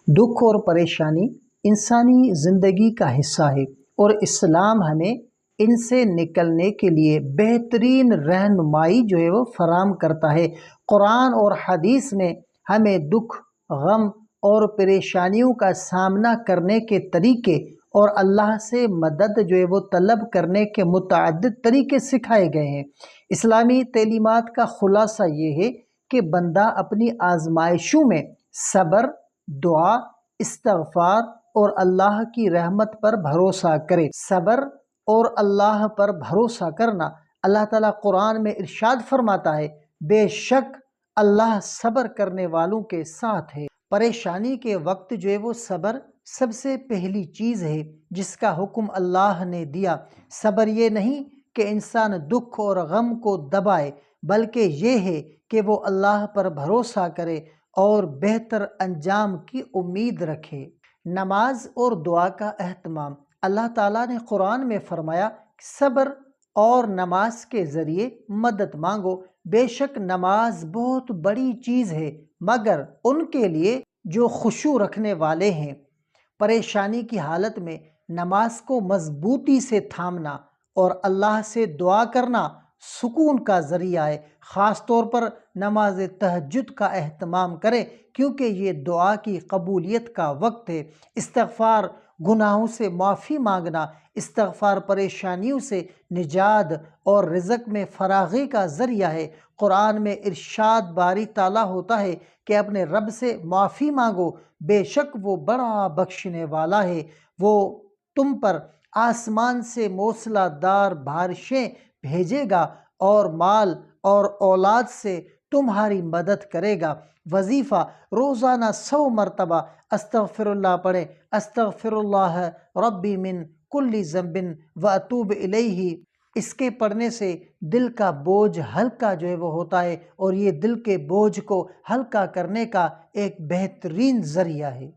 دکھ اور پریشانی انسانی زندگی کا حصہ ہے، اور اسلام ہمیں ان سے نکلنے کے لیے بہترین رہنمائی وہ فراہم کرتا ہے۔ قرآن اور حدیث میں ہمیں دکھ، غم اور پریشانیوں کا سامنا کرنے کے طریقے اور اللہ سے مدد وہ طلب کرنے کے متعدد طریقے سکھائے گئے ہیں۔ اسلامی تعلیمات کا خلاصہ یہ ہے کہ بندہ اپنی آزمائشوں میں صبر، دعا، استغفار اور اللہ کی رحمت پر بھروسہ کرے۔ صبر اور اللہ پر بھروسہ کرنا، اللہ تعالیٰ قرآن میں ارشاد فرماتا ہے، بے شک اللہ صبر کرنے والوں کے ساتھ ہے۔ پریشانی کے وقت وہ صبر سب سے پہلی چیز ہے جس کا حکم اللہ نے دیا۔ صبر یہ نہیں کہ انسان دکھ اور غم کو دبائے، بلکہ یہ ہے کہ وہ اللہ پر بھروسہ کرے اور بہتر انجام کی امید رکھے۔ نماز اور دعا کا اہتمام، اللہ تعالیٰ نے قرآن میں فرمایا کہ صبر اور نماز کے ذریعے مدد مانگو۔ بے شک نماز بہت بڑی چیز ہے مگر ان کے لیے جو خشوع رکھنے والے ہیں۔ پریشانی کی حالت میں نماز کو مضبوطی سے تھامنا اور اللہ سے دعا کرنا سکون کا ذریعہ ہے۔ خاص طور پر نماز تہجد کا اہتمام کریں کیونکہ یہ دعا کی قبولیت کا وقت ہے۔ استغفار، گناہوں سے معافی مانگنا، استغفار پریشانیوں سے نجات اور رزق میں فراغی کا ذریعہ ہے۔ قرآن میں ارشاد باری تعالیٰ ہوتا ہے کہ اپنے رب سے معافی مانگو، بے شک وہ بڑا بخشنے والا ہے۔ وہ تم پر آسمان سے موسلا دار بارشیں بھیجے گا اور مال اور اولاد سے تمہاری مدد کرے گا۔ وظیفہ، روزانہ 100 مرتبہ استغفر اللہ پڑھیں۔ استغفر اللہ ربی من کل ذنب واتوب الیہ۔ اس کے پڑھنے سے دل کا بوجھ ہلکا وہ ہوتا ہے، اور یہ دل کے بوجھ کو ہلکا کرنے کا ایک بہترین ذریعہ ہے۔